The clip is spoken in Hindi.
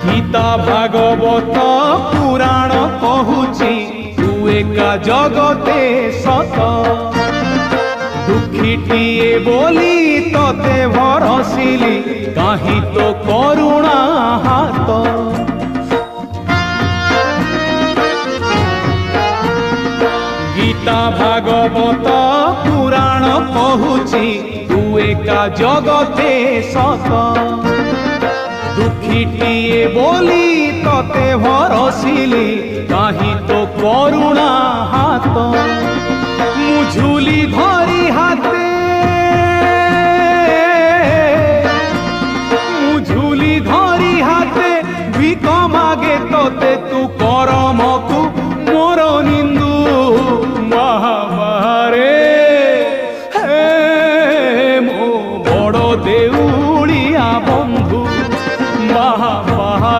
गीता भागवत पुराण कहूची तू एका जगते सत दुखीटिए बोली तते भरसिली कहीं तो करुणा हाथ गीता भागवत पुराण कहूची तू एका जगते सत दुखीटिए बोली तते भरसिली कहीं तो करुणा हाथ मुझुली धरी हाथे मुझुली धरी हाथे भिक मागे तते तू